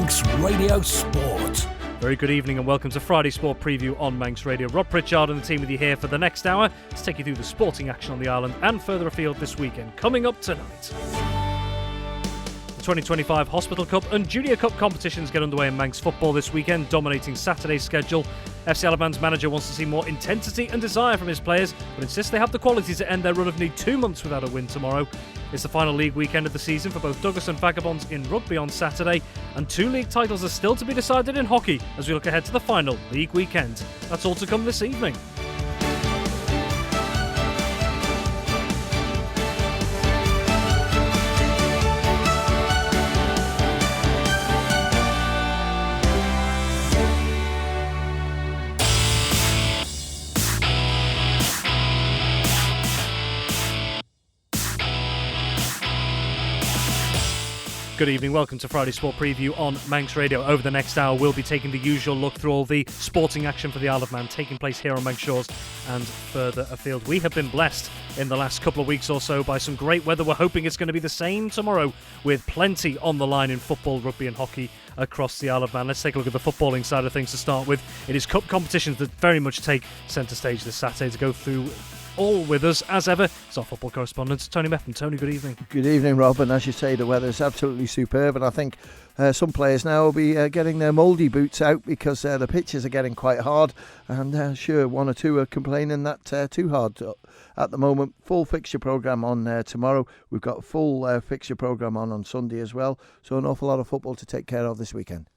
Manx Radio Sport. Very good evening and welcome to Friday Sport Preview on Manx Radio. Rob Pritchard and the team with you here for the next hour to take you through the sporting action on the island and further afield this weekend. Coming up tonight, the 2025 Hospital Cup and Junior Cup competitions get underway in Manx football this weekend, dominating Saturday's schedule. FC Alabama's manager wants to see more intensity and desire from his players, but insists they have the quality to end their run of nearly 2 months without a win tomorrow. It's the final league weekend of the season for both Douglas and Vagabonds in rugby on Saturday, and 2 league titles are still to be decided in hockey as we look ahead to the final league weekend. That's all to come this evening. Good evening, welcome to Friday Sport Preview on Manx Radio. Over the next hour, we'll be taking the usual look through all the sporting action for the Isle of Man taking place here on Manx shores and further afield. We have been blessed in the last couple of weeks or so by some great weather. We're hoping it's going to be the same tomorrow with plenty on the line in football, rugby and hockey across the Isle of Man. Let's take a look at the footballing side of things to start with. It is cup competitions that very much take centre stage this Saturday. To go through all with us, as ever, is our football correspondent, Tony Mepham. Tony, good evening. Good evening, Rob. And as you say, the weather is absolutely superb. And I think some players now will be getting their mouldy boots out because the pitches are getting quite hard. And sure, one or two are complaining that too hard at the moment. Full fixture programme on tomorrow. We've got a full fixture programme on Sunday as well. So an awful lot of football to take care of this weekend.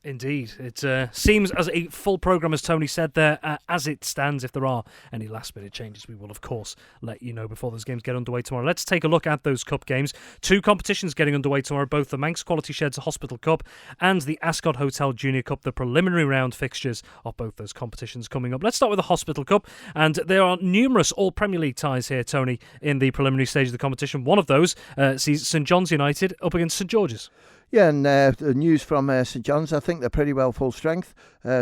Indeed. It seems as a full programme, as Tony said there, as it stands. If there are any last-minute changes, we will, of course, let you know before those games get underway tomorrow. Let's take a look at those cup games. 2 competitions getting underway tomorrow, both the Manx Quality Sheds Hospital Cup and the Ascot Hotel Junior Cup. The preliminary round fixtures of both those competitions coming up. Let's start with the Hospital Cup, and there are numerous all-Premier League ties here, Tony, in the preliminary stage of the competition. One of those sees St John's United up against St George's. Yeah, and the news from St John's, I think they're pretty well full strength.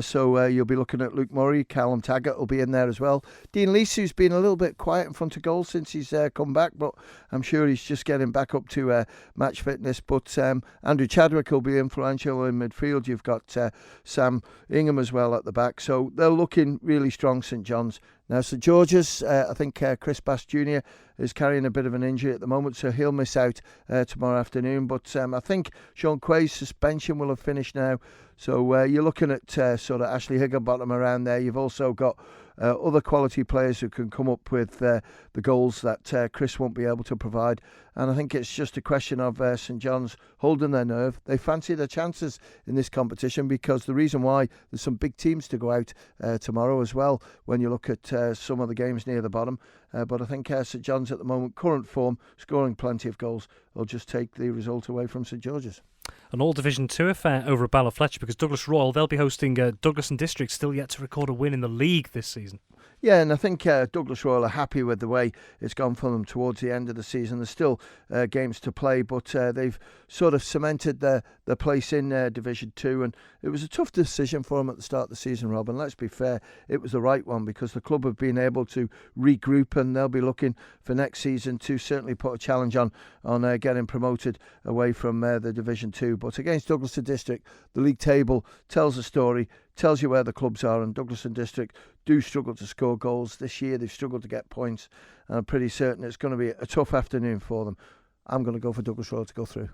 So you'll be looking at Luke Murray, Callum Taggart will be in there as well. Dean Leese, who's been a little bit quiet in front of goal since he's come back, but I'm sure he's just getting back up to match fitness. But Andrew Chadwick will be influential in midfield. You've got Sam Ingham as well at the back. So they're looking really strong, St John's. Now, St George's, I think Chris Bass Jr. is carrying a bit of an injury at the moment, so he'll miss out tomorrow afternoon. But I think Sean Quay's suspension will have finished now. So you're looking at sort of Ashley Higginbottom around there. You've also got other quality players who can come up with the goals that Chris won't be able to provide. And I think it's just a question of St John's holding their nerve. They fancy their chances in this competition because the reason why there's some big teams to go out tomorrow as well when you look at some of the games near the bottom. But I think St John's at the moment, current form, scoring plenty of goals, will just take the result away from St George's. An all Division 2 affair over at Ballafletch because Douglas Royal, they'll be hosting Douglas and District, still yet to record a win in the league this season. Yeah, and I think Douglas Royal are happy with the way it's gone for them towards the end of the season. There's still games to play, but they've sort of cemented their place in Division 2. And it was a tough decision for them at the start of the season, Rob. And let's be fair, it was the right one because the club have been able to regroup and they'll be looking for next season to certainly put a challenge on getting promoted away from the Division 2. But against Douglas and District, the league table tells a story, tells you where the clubs are, and Douglas and District do struggle to score goals. This year they've struggled to get points, and I'm pretty certain it's going to be a tough afternoon for them. I'm going to go for Douglas Royal to go through.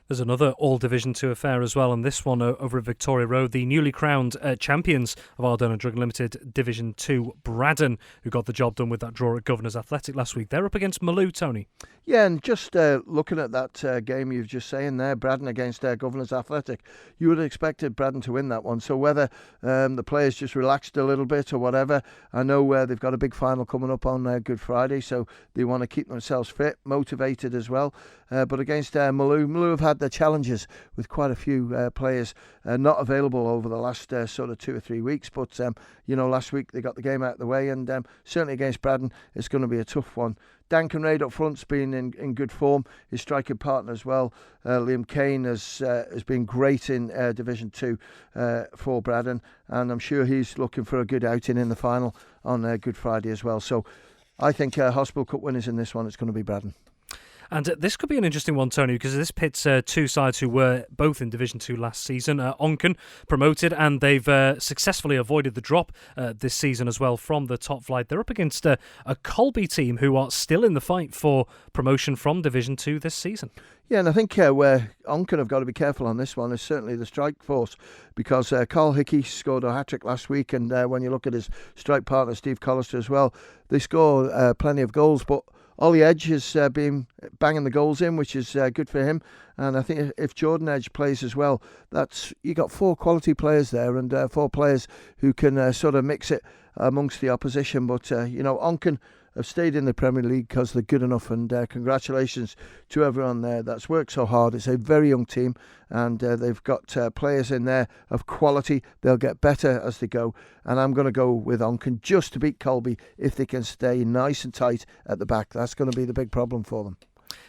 There's another all Division 2 affair as well, and this one over at Victoria Road. The newly crowned champions of Ardona Drug Limited Division 2, Braddon, who got the job done with that draw at Governors Athletic last week. They're up against Maloo, Tony. Yeah, and just looking at that game you've just saying there, Braddon against Governors Athletic, you would have expected Braddon to win that one. So whether the players just relaxed a little bit or whatever, I know they've got a big final coming up on Good Friday, so they want to keep themselves fit, motivated as well. But against Maloo have had their challenges with quite a few players not available over the last sort of 2 or 3 weeks. But, last week they got the game out of the way, and certainly against Braddon, it's going to be a tough one. Dan Kinraid up front's been in good form. His striking partner as well, Liam Kane, has been great in Division 2 for Braddon, and I'm sure he's looking for a good outing in the final on Good Friday as well. So I think Hospital Cup winners in this one, it's going to be Braddon. And this could be an interesting one, Tony, because this pits two sides who were both in Division 2 last season. Onken promoted, and they've successfully avoided the drop this season as well from the top flight. They're up against a Colby team who are still in the fight for promotion from Division 2 this season. Yeah, and I think where Onken have got to be careful on this one is certainly the strike force, because Carl Hickey scored a hat-trick last week, and when you look at his strike partner Steve Collister as well, they score plenty of goals, but Ollie Edge has been banging the goals in, which is good for him. And I think if Jordan Edge plays as well, you got 4 quality players there, and 4 players who can sort of mix it amongst the opposition. But Onken have stayed in the Premier League because they're good enough, and congratulations to everyone there that's worked so hard. It's a very young team, and they've got players in there of quality. They'll get better as they go, and I'm going to go with Onken just to beat Colby if they can stay nice and tight at the back. That's going to be the big problem for them.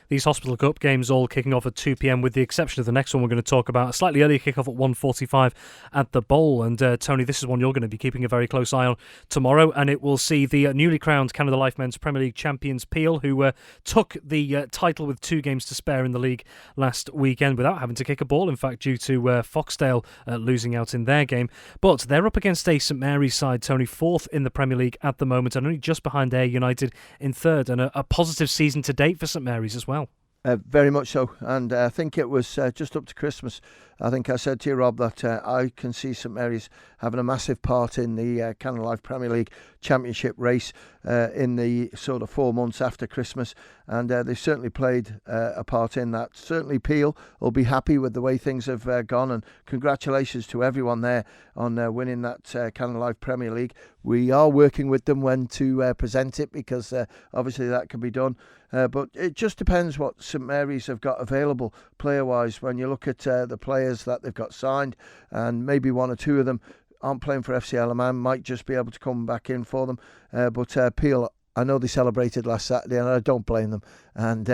These Hospital Cup games all kicking off at 2 p.m, with the exception of the next one we're going to talk about. A slightly earlier kick-off at 1:45 at the Bowl. And Tony, this is one you're going to be keeping a very close eye on tomorrow, and it will see the newly crowned Canada Life Men's Premier League champions Peel, who took the title with 2 games to spare in the league last weekend without having to kick a ball, in fact, due to Foxdale losing out in their game. But they're up against a St Mary's side, Tony, 4th in the Premier League at the moment, and only just behind Ayr United in 3rd, and a positive season to date for St Mary's as well. Very much so, and I think it was just up to Christmas. I think I said to you, Rob, that I can see St Mary's having a massive part in the Canada Life Premier League Championship race in the sort of 4 months after Christmas, and they've certainly played a part in that. Certainly Peel will be happy with the way things have gone, and congratulations to everyone there on winning that Canada Life Premier League. We are working with them when to present it, because obviously that can be done. But it just depends what St Mary's have got available player-wise. When you look at the players that they've got signed, and maybe 1 or 2 of them aren't playing for FC Alaman, might just be able to come back in for them. But Peel, I know they celebrated last Saturday, and I don't blame them. And,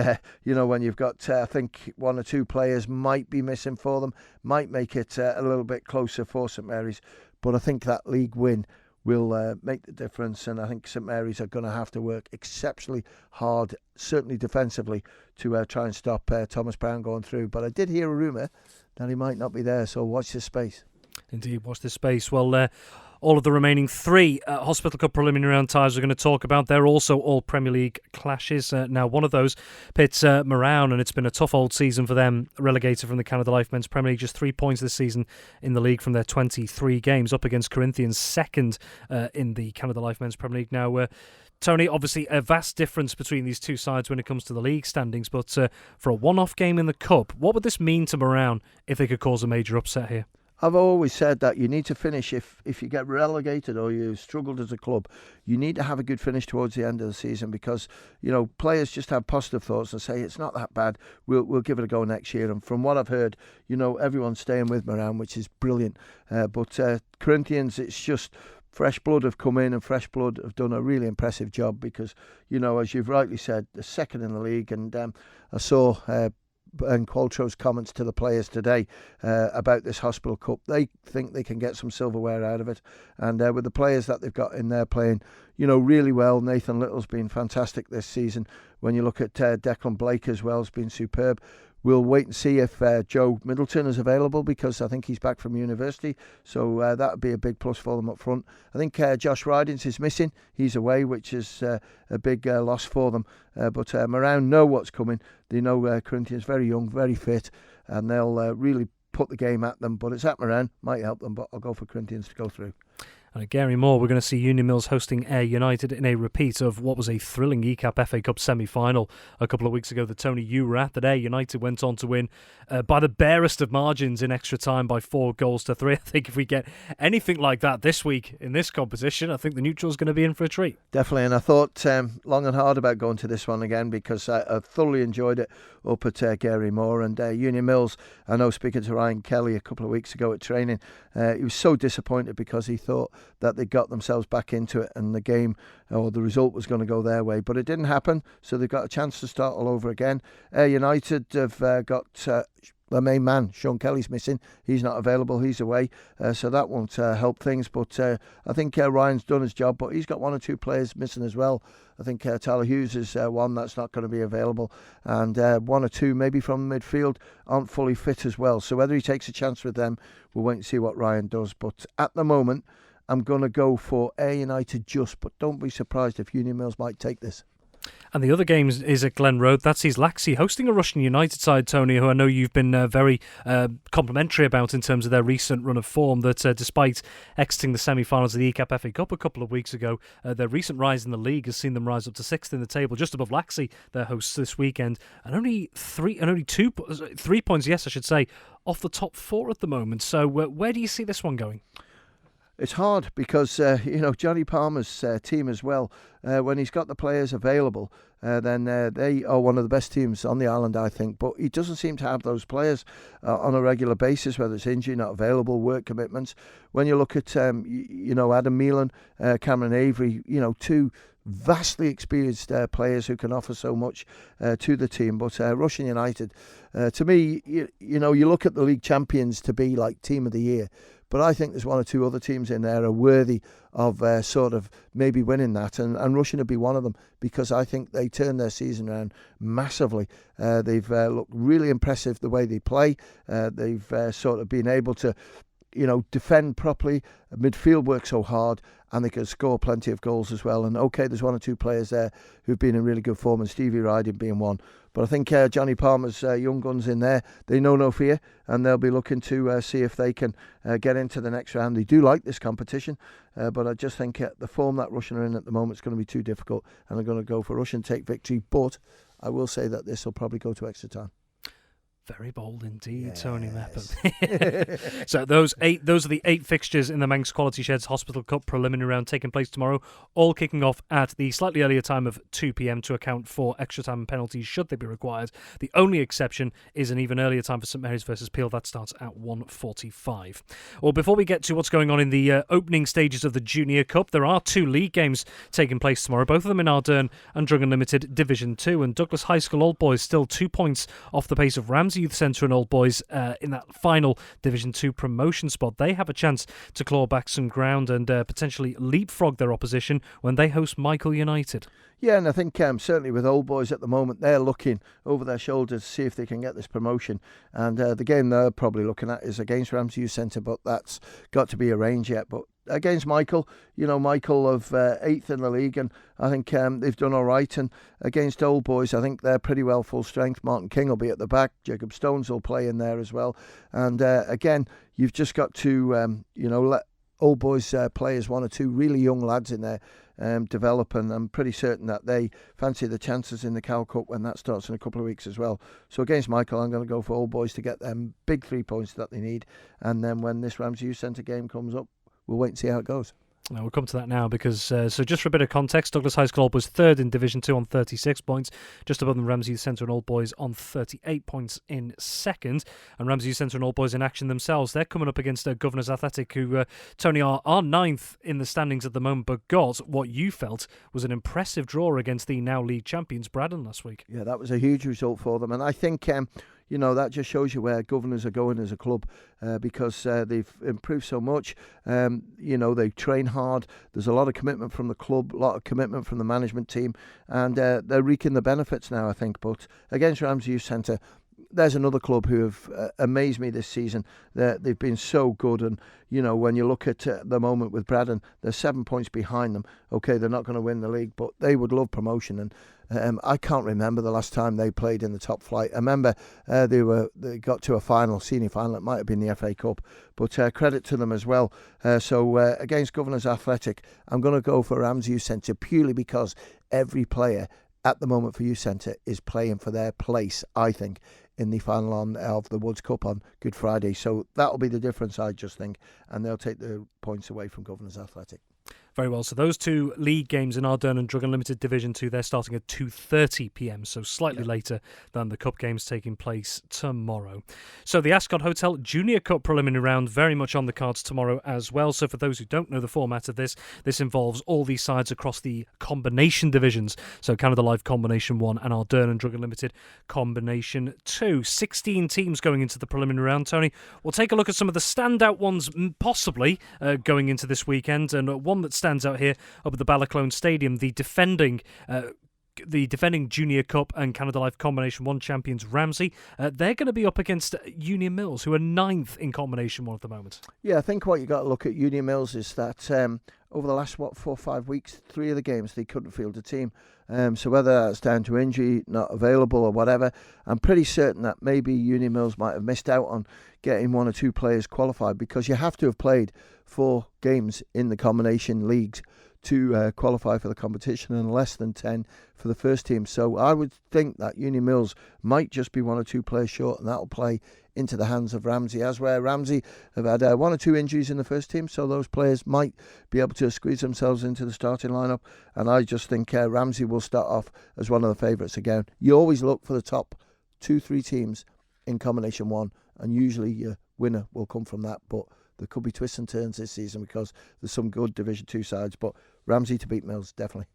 when you've got, I think, 1 or 2 players might be missing for them, might make it a little bit closer for St Mary's. But I think that league win will make the difference, and I think St Mary's are going to have to work exceptionally hard, certainly defensively, to try and stop Thomas Brown going through. But I did hear a rumour that he might not be there, so watch this space. Indeed, watch this space. Well, all of the remaining 3 Hospital Cup preliminary round ties we're going to talk about, they're also all Premier League clashes. Now, one of those pits Moran, and it's been a tough old season for them, relegated from the Canada Life Men's Premier League, just 3 points this season in the league from their 23 games, up against Corinthians, 2nd in the Canada Life Men's Premier League. Now, Tony, obviously a vast difference between these two sides when it comes to the league standings, but for a one-off game in the Cup, what would this mean to Moran if they could cause a major upset here? I've always said that you need to finish, if you get relegated or you struggled as a club, you need to have a good finish towards the end of the season, because players just have positive thoughts and say it's not that bad, we'll give it a go next year. And from what I've heard, everyone's staying with Moran, which is brilliant. But Corinthians, it's just fresh blood have come in, and fresh blood have done a really impressive job, because as you've rightly said, they're 2nd in the league. And I saw and Qualtro's comments to the players today about this Hospital Cup. They think they can get some silverware out of it, and with the players that they've got in there playing really well. Nathan Little's been fantastic this season. When you look at Declan Blake as well, has been superb. We'll wait and see if Joe Middleton is available, because I think he's back from university, so that would be a big plus for them up front. I think Josh Rydins is missing. He's away, which is a big loss for them. But Moran know what's coming. They know Corinthians very young, very fit, and they'll really put the game at them. But it's at Moran, might help them, but I'll go for Corinthians to go through. And at Gary Moore, we're going to see Union Mills hosting Ayr United in a repeat of what was a thrilling ECAP FA Cup semi-final a couple of weeks ago that Tony, you were at. That Ayr United went on to win by the barest of margins in extra time by 4-3. I think if we get anything like that this week in this competition, I think the neutral's going to be in for a treat. Definitely, and I thought long and hard about going to this one again, because I thoroughly enjoyed it up at Gary Moore. And Union Mills, I know, speaking to Ryan Kelly a couple of weeks ago at training, he was so disappointed because he thought that they got themselves back into it and the game or the result was going to go their way, but it didn't happen, so they've got a chance to start all over again. United have got their main man, Sean Kelly's missing. He's not available. He's away. So that won't help things. But I think Ryan's done his job. But he's got 1 or 2 players missing as well. I think Tyler Hughes is one that's not going to be available. And 1 or 2 maybe from midfield aren't fully fit as well. So whether he takes a chance with them, we'll wait and see what Ryan does. But at the moment, I'm going to go for Ayr United just. But don't be surprised if Union Mills might take this. And the other game is at Glen Road. That sees Laxey hosting a Russian United side, Tony, who I know you've been very complimentary about in terms of their recent run of form, that despite exiting the semi-finals of the ECAP FA Cup a couple of weeks ago, their recent rise in the league has seen them rise up to 6th in the table, just above Laxey, their hosts this weekend, and only 3 points, yes, I should say, off the top 4 at the moment. So where do you see this one going? It's hard because, Johnny Palmer's team as well, when he's got the players available, then they are one of the best teams on the island, I think. But he doesn't seem to have those players on a regular basis, whether it's injury, not available, work commitments. When you look at, Adam Meelan, Cameron Avery, 2 vastly experienced players who can offer so much to the team. But Russian United, to me, you look at the league champions to be like team of the year. But I think there's 1 or 2 other teams in there are worthy of sort of maybe winning that. And Russian would be one of them, because I think they turned their season around massively. They've looked really impressive the way they play. They've sort of been able to, defend properly. Midfield works so hard, and they can score plenty of goals as well. And okay, there's 1 or 2 players there who've been in really good form, and Stevie Riding being one. But I think Johnny Palmer's young guns in there, they know no fear, and they'll be looking to see if they can get into the next round. They do like this competition, but I just think the form that Russian are in at the moment is going to be too difficult, and they're going to go for Russian take victory. But I will say that this will probably go to extra time. Very bold indeed, yes. Tony Mepham. So those are the 8 fixtures in the Manx Quality Sheds Hospital Cup preliminary round taking place tomorrow, all kicking off at the slightly earlier time of 2 p.m. to account for extra time and penalties should they be required. The only exception is an even earlier time for St Mary's versus Peel. That starts at 1:45. Well, before we get to what's going on in the opening stages of the Junior Cup, there are 2 league games taking place tomorrow, both of them in Ardern and Drungan Limited Division 2, and Douglas High School Old Boys still 2 points off the pace of Ramsey Youth Centre and Old Boys in that final Division 2 promotion spot. They have a chance to claw back some ground and potentially leapfrog their opposition when they host Michael United. Yeah, and I think certainly with Old Boys at the moment, they're looking over their shoulders to see if they can get this promotion. And the game they're probably looking at is against Ramsey Youth Centre, but that's got to be arranged yet. But against Michael, Michael of 8th in the league, and I think they've done all right. And against Old Boys, I think they're pretty well full strength. Martin King will be at the back. Jacob Stones will play in there as well. And again, you've just got to, let Old Boys players, 1 or 2 really young lads in there develop, and I'm pretty certain that they fancy the chances in the Cal Cup when that starts in a couple of weeks as well. So against Michael, I'm going to go for Old Boys to get them big 3 points that they need, and then when this Ramsey Youth Centre game comes up, we'll wait and see how it goes. Now we'll come to that now because, so just for a bit of context, Douglas High School Old Boys 3rd in Division 2 on 36 points, just above them Ramsey Youth Centre and Old Boys on 38 points in 2nd, and Ramsey Youth Centre and Old Boys in action themselves. They're coming up against Governors Athletic, who, Tony, are 9th in the standings at the moment, but got what you felt was an impressive draw against the now league champions Braddon last week. Yeah, that was a huge result for them, and I think that just shows you where Governors are going as a club because they've improved so much. They train hard. There's a lot of commitment from the club, a lot of commitment from the management team, and they're reaping the benefits now, I think. But against Ramsey Youth Centre, there's another club who have amazed me this season. They've been so good, and when you look at the moment with Braddon, they're 7 points behind them. Okay, they're not going to win the league, but they would love promotion. And I can't remember the last time they played in the top flight. I remember they got to a final, senior final. It might have been the FA Cup, but credit to them as well. So against Governors Athletic, I'm going to go for Ramsey Youth Centre purely because every player at the moment for Youth Centre is playing for their place, I think, in the final of the Woods Cup on Good Friday. So that'll be the difference, I just think, and they'll take the points away from Governors Athletic. Very well. So those two league games in Ardern and Drug Unlimited Division 2, they're starting at 2:30 p.m, so slightly later than the Cup games taking place tomorrow. So the Ascot Hotel Junior Cup preliminary round very much on the cards tomorrow as well. So for those who don't know the format of this involves all these sides across the combination divisions. So Canada Life Combination 1 and Ardern and Drug Unlimited Combination 2. 16 teams going into the preliminary round. Tony, we'll take a look at some of the standout ones possibly going into this weekend, and one that stands out here up at the Balaclone Stadium, the defending Junior Cup and Canada Life Combination 1 champions Ramsey. They're going to be up against Union Mills, who are 9th in Combination 1 at the moment. Yeah, I think what you got to look at Union Mills is that over the last 4 or 5 weeks, 3 of the games they couldn't field a team. So whether that's down to injury, not available or whatever, I'm pretty certain that maybe Union Mills might have missed out on getting 1 or 2 players qualified, because you have to have played 4 games in the combination leagues to qualify for the competition, and less than 10 for the first team. So I would think that Union Mills might just be 1 or 2 players short, and that'll play into the hands of Ramsey, as where Ramsey have had 1 or 2 injuries in the first team, so those players might be able to squeeze themselves into the starting lineup, and I just think Ramsey will start off as one of the favourites again. You always look for the top 2-3 teams in Combination 1, and usually your winner will come from that, but there could be twists and turns this season because there's some good Division 2 sides, but Ramsey to beat Mills, definitely.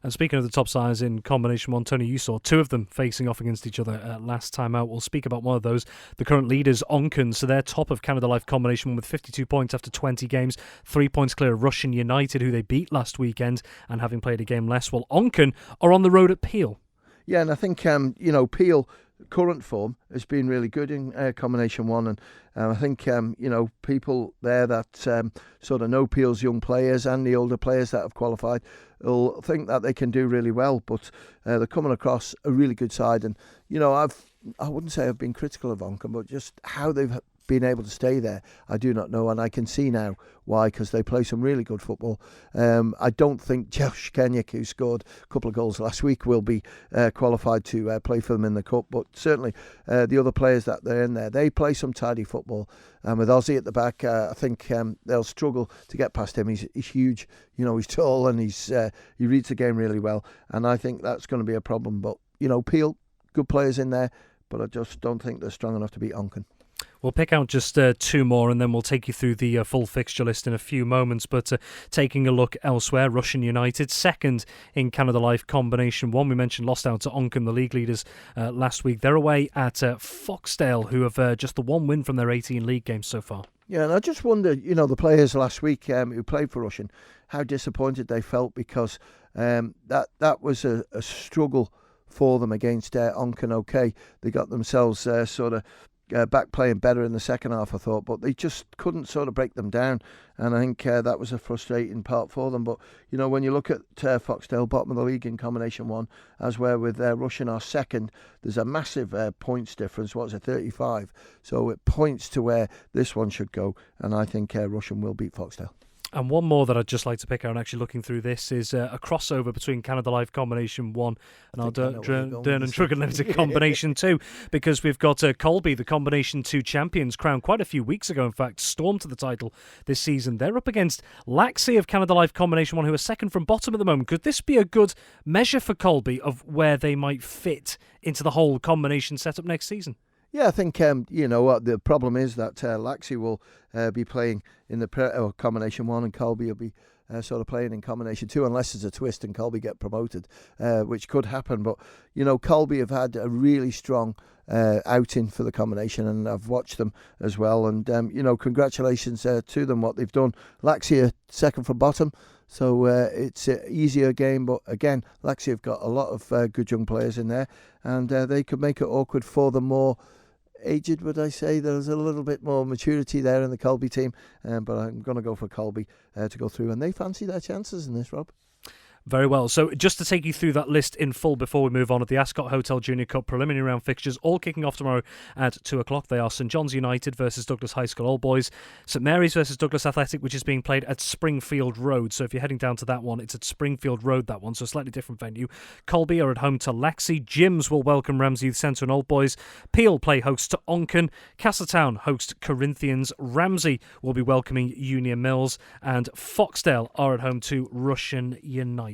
And speaking of the top sides in Combination 1, Tony, you saw 2 of them facing off against each other last time out. We'll speak about one of those, the current leaders, Onken. So they're top of Canada Life Combination 1 with 52 points after 20 games, 3 points clear of Russian United, who they beat last weekend, and having played a game less. Well, Onken are on the road at Peel. Yeah, and I think, Peel current form has been really good in Combination 1, and I think people there that sort of know Peel's young players and the older players that have qualified will think that they can do really well, but they're coming across a really good side, and I wouldn't say I've been critical of Onken, but just how they've been able to stay there, I do not know, and I can see now why, because they play some really good football. I don't think Josh Kenyuk, who scored a couple of goals last week, will be qualified to play for them in the Cup, but certainly the other players that they're in there, they play some tidy football, and with Ozzy at the back, I think they'll struggle to get past him. He's huge, he's tall, and he reads the game really well, and I think that's going to be a problem, but Peel, good players in there, but I just don't think they're strong enough to beat Onken. We'll pick out just 2 more, and then we'll take you through the full fixture list in a few moments. But taking a look elsewhere, Russian United, 2nd in Canada Life Combination 1. We mentioned lost out to Onken, the league leaders, last week. They're away at Foxdale, who have just the 1 win from their 18 league games so far. Yeah, and I just wonder, the players last week who played for Russian, how disappointed they felt, because that was a struggle for them against Onken. Okay, they got themselves sort of back playing better in the second half, I thought, but they just couldn't sort of break them down, and I think that was a frustrating part for them. But when you look at Foxdale, bottom of the league in Combination 1, as where with Russian are 2nd, there's a massive points difference. What's it, 35? So it points to where this one should go, and I think Russian will beat Foxdale. And one more that I'd just like to pick out, and actually looking through this, is a crossover between Canada Life Combination 1 and our Ardern and Drug Unlimited Combination 2, because we've got Colby, the Combination 2 champions, crowned quite a few weeks ago, in fact, stormed to the title this season. They're up against Laxey of Canada Life Combination 1, who are 2nd from bottom at the moment. Could this be a good measure for Colby of where they might fit into the whole combination setup next season? Yeah, I think, the problem is that Laxey will be playing in the Combination 1, and Colby will be sort of playing in Combination 2, unless there's a twist and Colby get promoted, which could happen. But, Colby have had a really strong outing for the combination, and I've watched them as well. And, congratulations to them, what they've done. Laxey are 2nd from bottom, so it's an easier game. But again, Laxey have got a lot of good young players in there, and they could make it awkward for the more aged, would I say. There's a little bit more maturity there in the Colby team, but I'm going to go for Colby to go through, and they fancy their chances in this, Rob. Very well. So just to take you through that list in full before we move on, at the Ascot Hotel Junior Cup preliminary round fixtures, all kicking off tomorrow at 2 o'clock. They are St John's United versus Douglas High School Old Boys, St Mary's versus Douglas Athletic, which is being played at Springfield Road. So if you're heading down to that one, it's at Springfield Road, that one, so a slightly different venue. Colby are at home to Lexi. Jims will welcome Ramsey Youth Centre and Old Boys. Peel play host to Onken. Castletown host Corinthians. Ramsey will be welcoming Union Mills. And Foxdale are at home to Russian United.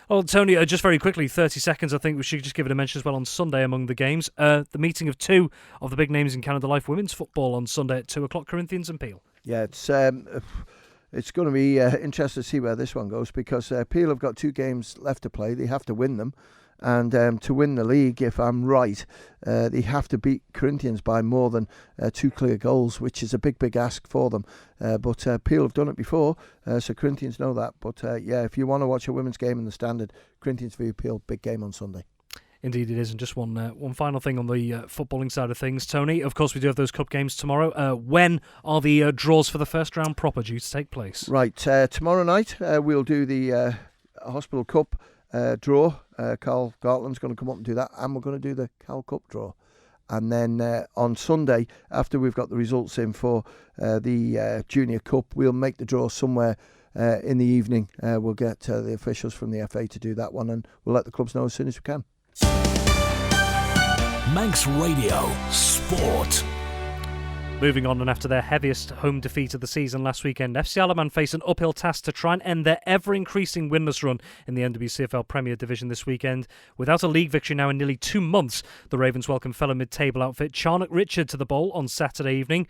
Well, Tony, just very quickly, 30 seconds, I think we should just give it a mention as well on Sunday among the games. The meeting of two of the big names in Canada Life women's football on Sunday at 2 o'clock, Corinthians and Peel. Yeah, it's going to be interesting to see where this one goes, because Peel have got 2 games left to play. They have to win them. And to win the league, if I'm right, they have to beat Corinthians by more than 2 clear goals, which is a big, big ask for them. But Peel have done it before, so Corinthians know that. But if you want to watch a women's game in the Standard, Corinthians v Peel, big game on Sunday. Indeed it is. And just one final thing on the footballing side of things, Tony. Of course, we do have those cup games tomorrow. When are the draws for the first round proper due to take place? Right, tomorrow night we'll do the Hospital Cup draw. Carl Gartland's going to come up and do that, and we're going to do the Cal Cup draw. And then on Sunday, after we've got the results in for the Junior Cup, we'll make the draw somewhere in the evening. We'll get the officials from the FA to do that one, and we'll let the clubs know as soon as we can. Manx Radio Sport. Moving on, and after their heaviest home defeat of the season last weekend, FC Alaman face an uphill task to try and end their ever-increasing winless run in the NWCFL Premier Division this weekend. Without a league victory now in nearly 2 months, the Ravens welcome fellow mid-table outfit Charnock Richard to the Bowl on Saturday evening.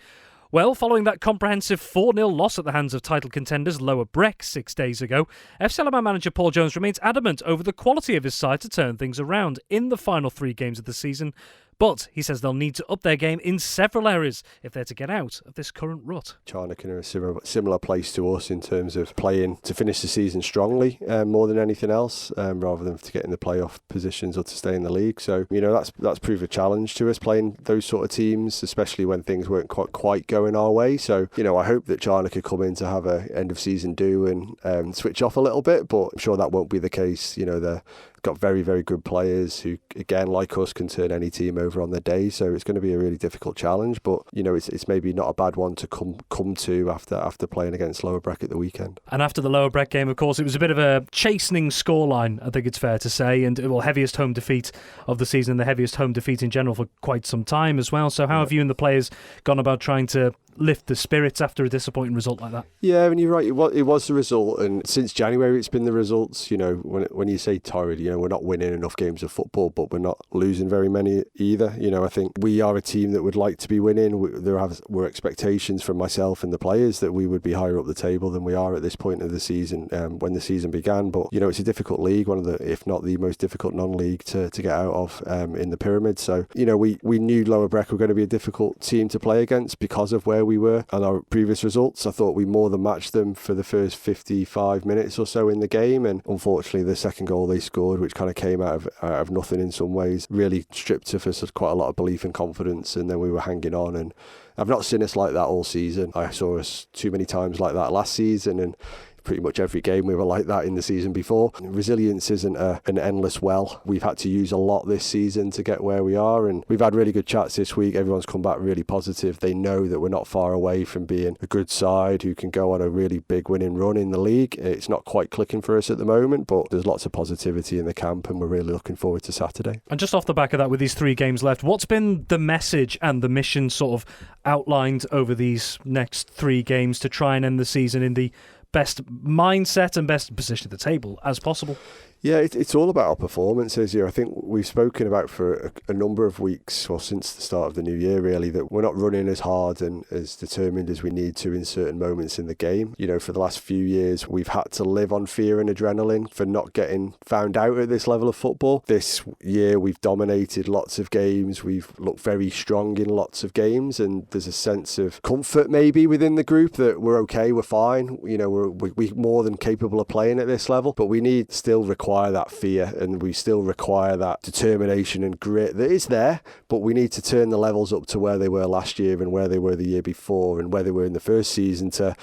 Well, following that comprehensive 4-0 loss at the hands of title contenders Lower Breck 6 days ago, FC Alaman manager Paul Jones remains adamant over the quality of his side to turn things around in the final 3 games of the season. But he says they'll need to up their game in several areas if they're to get out of this current rut. Charnock are in a similar place to us in terms of playing to finish the season strongly more than anything else, rather than to get in the playoff positions or to stay in the league. So, that's proved a challenge to us, playing those sort of teams, especially when things weren't quite going our way. So, I hope that Charnock could come in to have a end of season do and switch off a little bit, but I'm sure that won't be the case. They're got very, very good players who, again, like us, can turn any team over on their day. So it's going to be a really difficult challenge. But, it's maybe not a bad one to come to after playing against Lower Breck at the weekend. And after the Lower Breck game, of course, it was a bit of a chastening scoreline, I think it's fair to say. And, heaviest home defeat of the season, the heaviest home defeat in general for quite some time as well. So how have you and the players gone about trying to lift the spirits after a disappointing result like that? Yeah, and you're right, it was the result, and since January it's been the results. When you say torrid, we're not winning enough games of football, but we're not losing very many either. I think we are a team that would like to be winning. There were expectations from myself and the players that we would be higher up the table than we are at this point of the season, when the season began. But it's a difficult league, one of the, if not the most difficult non-league to get out of in the pyramid. So we knew Lower Breck were going to be a difficult team to play against because of where we were and our previous results. I thought we more than matched them for the first 55 minutes or so in the game, and unfortunately the second goal they scored, which kind of came out of nothing in some ways, really stripped of us quite a lot of belief and confidence, and then we were hanging on. And I've not seen us like that all season. I saw us too many times like that last season, and pretty much every game we were like that in the season before. Resilience isn't an endless well. We've had to use a lot this season to get where we are, and we've had really good chats this week. Everyone's come back really positive. They know that we're not far away from being a good side who can go on a really big winning run in the league. It's not quite clicking for us at the moment, but there's lots of positivity in the camp, and we're really looking forward to Saturday. And just off the back of that, with these 3 games left, what's been the message and the mission sort of outlined over these next 3 games to try and end the season in the best mindset and best position at the table as possible? Yeah, it's all about our performances here. I think we've spoken about for a number of weeks, or since the start of the new year really, that we're not running as hard and as determined as we need to in certain moments in the game. For the last few years, we've had to live on fear and adrenaline for not getting found out at this level of football. This year, we've dominated lots of games. We've looked very strong in lots of games, and there's a sense of comfort maybe within the group that we're okay, we're fine. We're more than capable of playing at this level, but we need still require require that fear, and we still require that determination and grit that is there, but we need to turn the levels up to where they were last year and where they were the year before and where they were in the first season to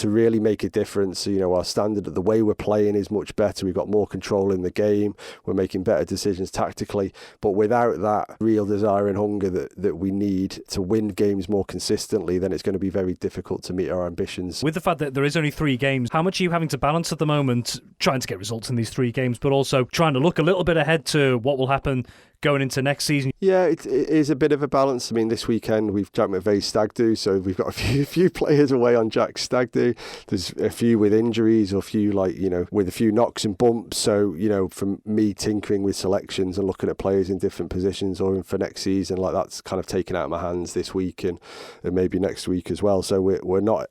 really make a difference. You know, our standard, the way we're playing is much better. We've got more control in the game. We're making better decisions tactically, but without that real desire and hunger that we need to win games more consistently, then it's going to be very difficult to meet our ambitions. With the fact that there is only 3 games, how much are you having to balance at the moment, trying to get results in these 3 games, but also trying to look a little bit ahead to what will happen going into next season? Yeah, it is a bit of a balance. I mean, this weekend we've Jack McVeigh's stag do, so we've got a few players away on Jack's stag do. There's a few with injuries or a few with a few knocks and bumps. So, from me tinkering with selections and looking at players in different positions or for next season, that's kind of taken out of my hands this week and maybe next week as well. So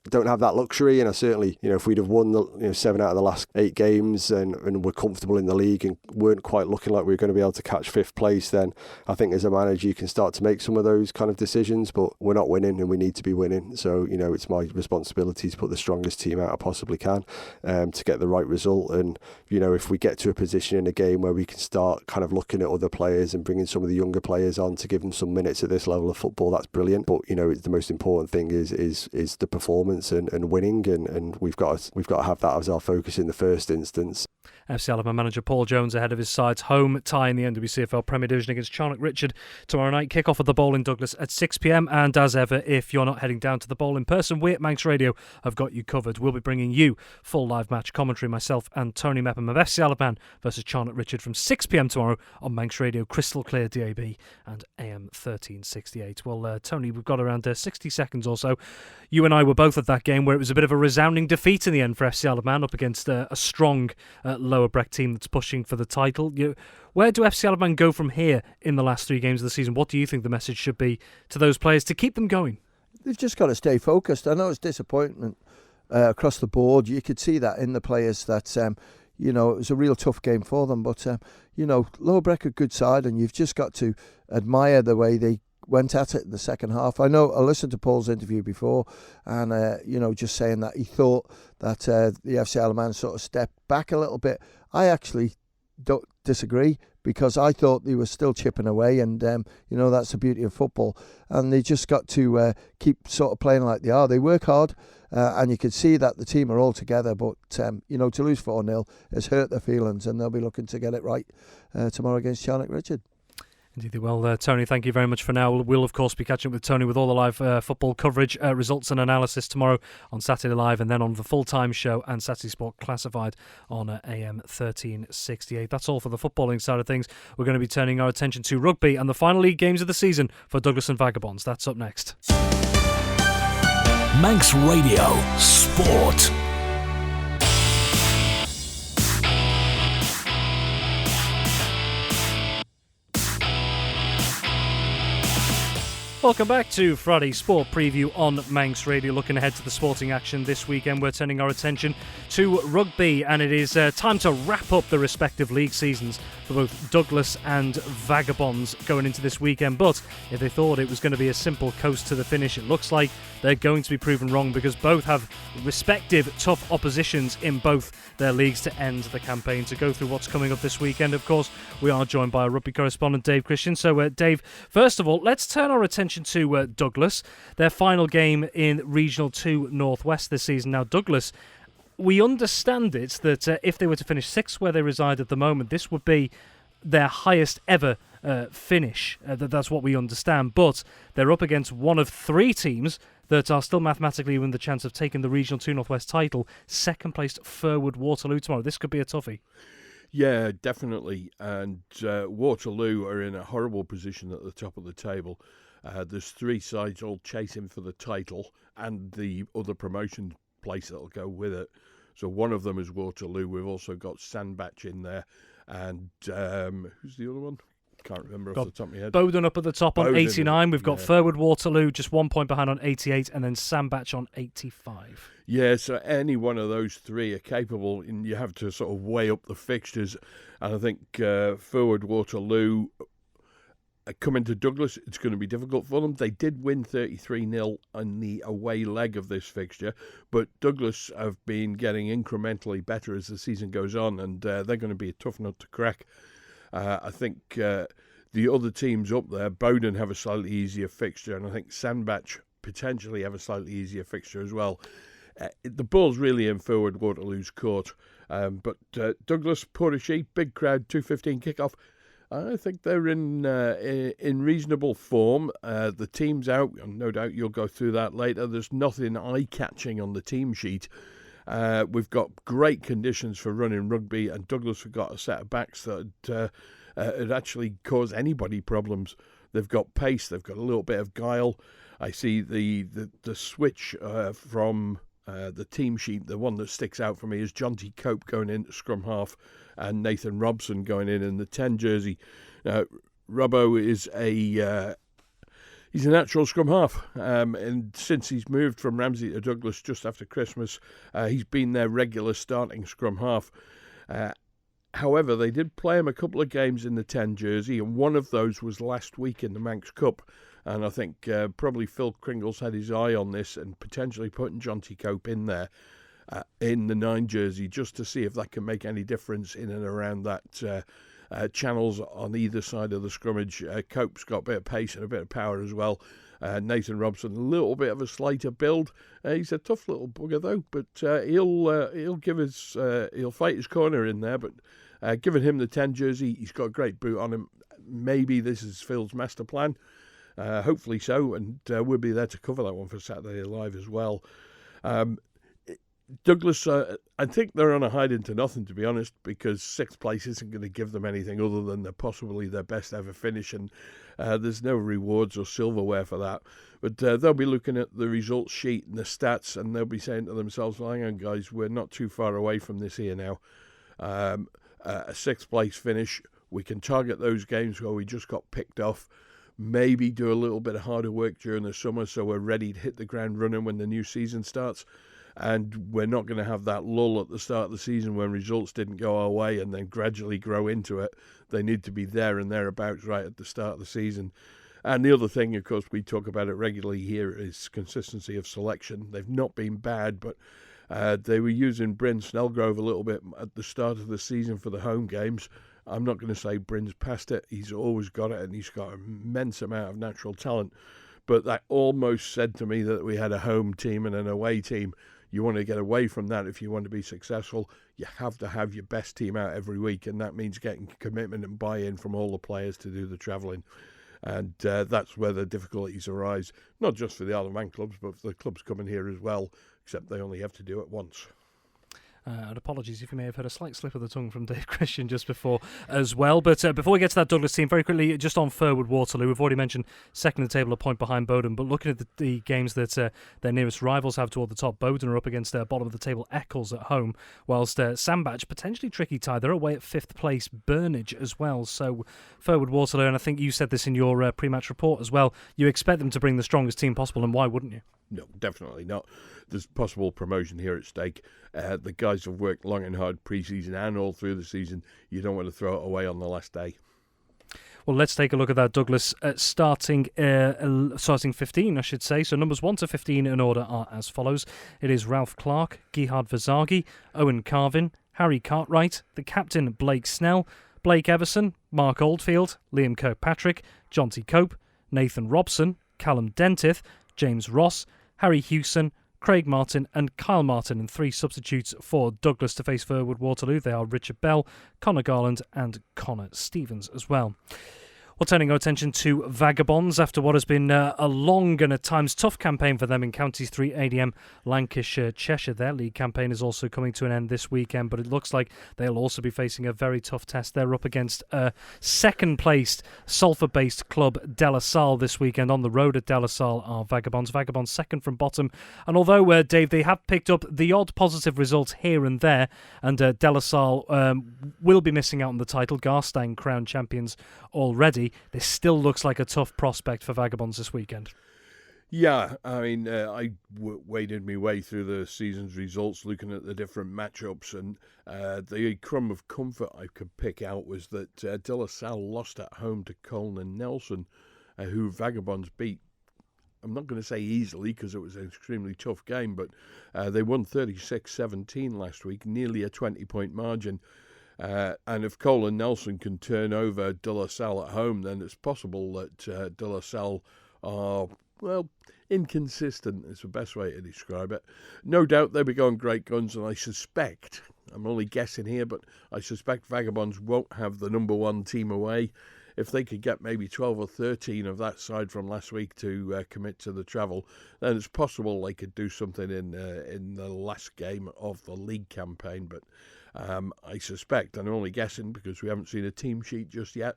don't have that luxury. And I certainly, if we'd have won the 7 out of the last 8 games and were comfortable in the league and weren't quite looking like we were going to be able to catch 5th place, then I think as a manager you can start to make some of those kind of decisions, but we're not winning and we need to be winning. So it's my responsibility to put the strongest team out I possibly can to get the right result. And if we get to a position in a game where we can start kind of looking at other players and bringing some of the younger players on to give them some minutes at this level of football, that's brilliant. But it's the most important thing is the performance and winning, and we've got to have that as our focus in the first instance. FC Alabama manager Paul Jones ahead of his side's home tie in the NWCFL Premier Division against Charnock Richard tomorrow night. Kick-off at the Bowl in Douglas at 6 p.m. And as ever, if you're not heading down to the Bowl in person, we at Manx Radio have got you covered. We'll be bringing you full live match commentary, myself and Tony Mepham of FC Alabama versus Charnock Richard from 6 p.m. tomorrow on Manx Radio, crystal clear DAB and AM 1368. Well, Tony, we've got around 60 seconds or so. You and I were both at that game where it was a bit of a resounding defeat in the end for FC Alabama up against a strong lower Breck team that's pushing for the title. Where do FC Alabama go from here in the last 3 games of the season? What do you think the message should be to those players to keep them going? They've just got to stay focused. I know it's disappointment across the board. You could see that in the players that it was a real tough game for them. But Lower Breck are a good side, and you've just got to admire the way they went at it in the second half. I know I listened to Paul's interview before, and just saying that he thought that the FC Alabama sort of stepped back a little bit. I actually don't disagree, because I thought they were still chipping away, and that's the beauty of football. And they just got to keep sort of playing like they are. They work hard, and you can see that the team are all together. But to lose 4-0 has hurt their feelings, and they'll be looking to get it right tomorrow against Charnock Richard. Indeed. Well, Tony, thank you very much for now. We'll, of course, be catching up with Tony with all the live football coverage, results and analysis tomorrow on Saturday Live, and then on the full-time show and Saturday Sport Classified on AM 1368. That's all for the footballing side of things. We're going to be turning our attention to rugby and the final league games of the season for Douglas and Vagabonds. That's up next. Manx Radio Sport. Welcome back to Friday Sport Preview on Manx Radio. Looking ahead to the sporting action this weekend, we're turning our attention to rugby, and it is time to wrap up the respective league seasons for both Douglas and Vagabonds going into this weekend. But if they thought it was going to be a simple coast to the finish, it looks like they're going to be proven wrong, because both have respective tough oppositions in both their leagues to end the campaign. To go through what's coming up this weekend, of course, we are joined by our rugby correspondent Dave Christian. So Dave, first of all, let's turn our attention to Douglas, their final game in Regional 2 Northwest this season. Now, Douglas, we understand it that if they were to finish 6th where they reside at the moment, this would be their highest ever finish. That's what we understand. But they're up against one of 3 teams that are still mathematically within the chance of taking the Regional 2 Northwest title, second placed Furwood Waterloo tomorrow. This could be a toughie. Yeah, definitely. And Waterloo are in a horrible position at the top of the table. There's 3 sides all chasing for the title and the other promotion place that'll go with it. So one of them is Waterloo. We've also got Sandbach in there. And who's the other one? Can't remember off the top of my head. Bowden up at the top on 89. We've got Furwood Waterloo just 1 point behind on 88, and then Sandbach on 85. Yeah, so any one of those 3 are capable, and you have to sort of weigh up the fixtures. And I think Furwood Waterloo Coming to Douglas, it's going to be difficult for them. They did win 33-0 on the away leg of this fixture, but Douglas have been getting incrementally better as the season goes on, and they're going to be a tough nut to crack. I think the other teams up there, Bowden have a slightly easier fixture, and I think Sandbach potentially have a slightly easier fixture as well. The ball's really in forward Waterloo's court, but Douglas, Portishead, big crowd, 2:15 kickoff. I think they're in reasonable form. The team's out, and no doubt you'll go through that later. There's nothing eye-catching on the team sheet. We've got great conditions for running rugby, and Douglas have got a set of backs that it actually cause anybody problems. They've got pace, they've got a little bit of guile. I see the switch from the team sheet, the one that sticks out for me is Jonty Cope going into scrum half and Nathan Robson going in the 10 jersey. Robbo is he's a natural scrum half, and since he's moved from Ramsey to Douglas just after Christmas, he's been their regular starting scrum half. However, they did play him a couple of games in the 10 jersey, and one of those was last week in the Manx Cup. And I think probably Phil Kringle's had his eye on this and potentially putting Jonty Cope in there in the 9 jersey just to see if that can make any difference in and around that channels on either side of the scrummage. Cope's got a bit of pace and a bit of power as well. Nathan Robson, a little bit of a slighter build. He's a tough little bugger though, but he'll fight his corner in there. But giving him the 10 jersey, he's got a great boot on him. Maybe this is Phil's master plan. Hopefully so, and we'll be there to cover that one for Saturday Live as well. Douglas, I think they're on a hide into nothing, to be honest, because 6th place isn't going to give them anything other than possibly their best ever finish, and there's no rewards or silverware for that. But they'll be looking at the results sheet and the stats, and they'll be saying to themselves, well, hang on, guys, we're not too far away from this here now. A 6th place finish, we can target those games where we just got picked off, maybe do a little bit of harder work during the summer so we're ready to hit the ground running when the new season starts. And we're not going to have that lull at the start of the season when results didn't go our way and then gradually grow into it. They need to be there and thereabouts right at the start of the season. And the other thing, of course, we talk about it regularly here, is consistency of selection. They've not been bad, but they were using Bryn Snellgrove a little bit at the start of the season for the home games. I'm not going to say Bryn's past it. He's always got it, and he's got an immense amount of natural talent. But that almost said to me that we had a home team and an away team. You want to get away from that if you want to be successful. You have to have your best team out every week, and that means getting commitment and buy-in from all the players to do the travelling. And that's where the difficulties arise, not just for the Isle of Man clubs, but for the clubs coming here as well, except they only have to do it once. And apologies if you may have heard a slight slip of the tongue from Dave Christian just before as well. But before we get to that Douglas team, very quickly, just on Furwood Waterloo, we've already mentioned second in the table, a point behind Bowden. But looking at the games that their nearest rivals have toward the top, Bowden are up against bottom of the table Eccles at home, whilst Sandbach, potentially tricky tie, they're away at 5th place Burnage as well. So Furwood Waterloo, and I think you said this in your pre-match report as well, you expect them to bring the strongest team possible, and why wouldn't you? No, definitely not. There's possible promotion here at stake. The guys have worked long and hard pre-season and all through the season. You don't want to throw it away on the last day. Well, let's take a look at that, Douglas. Starting 15, I should say. So numbers 1 to 15 in order are as follows. It is Ralph Clark, Gerhard Verzagi, Owen Carvin, Harry Cartwright, the captain Blake Snell, Blake Everson, Mark Oldfield, Liam Kirkpatrick, Jonty Cope, Nathan Robson, Callum Dentith, James Ross, Harry Hewson, Craig Martin and Kyle Martin, and 3 substitutes for Douglas to face Furwood Waterloo. They are Richard Bell, Connor Garland and Connor Stevens as well. Well, turning our attention to Vagabonds after what has been a long and at times tough campaign for them in Counties 3 ADM Lancashire Cheshire. Their league campaign is also coming to an end this weekend, but it looks like they'll also be facing a very tough test. They're up against second placed Salford-based club De La Salle this weekend. On the road at De La Salle are Vagabonds. Vagabonds second from bottom, and although Dave, they have picked up the odd positive result here and there, and De La Salle will be missing out on the title. Garstang crowned champions already. This still looks like a tough prospect for Vagabonds this weekend. Yeah, I mean, waded my way through the season's results, looking at the different matchups, and the crumb of comfort I could pick out was that De La Salle lost at home to Colne and Nelson, who Vagabonds beat. I'm not going to say easily because it was an extremely tough game, but they won 36-17 last week, nearly a 20-point margin. And if Colne and Nelson can turn over De La Salle at home, then it's possible that De La Salle are, well, inconsistent is the best way to describe it. No doubt they'll be going great guns, and I suspect, I'm only guessing here, but I suspect Vagabonds won't have the number one team away. If they could get maybe 12 or 13 of that side from last week to commit to the travel, then it's possible they could do something in the last game of the league campaign. But I suspect, and I'm only guessing because we haven't seen a team sheet just yet,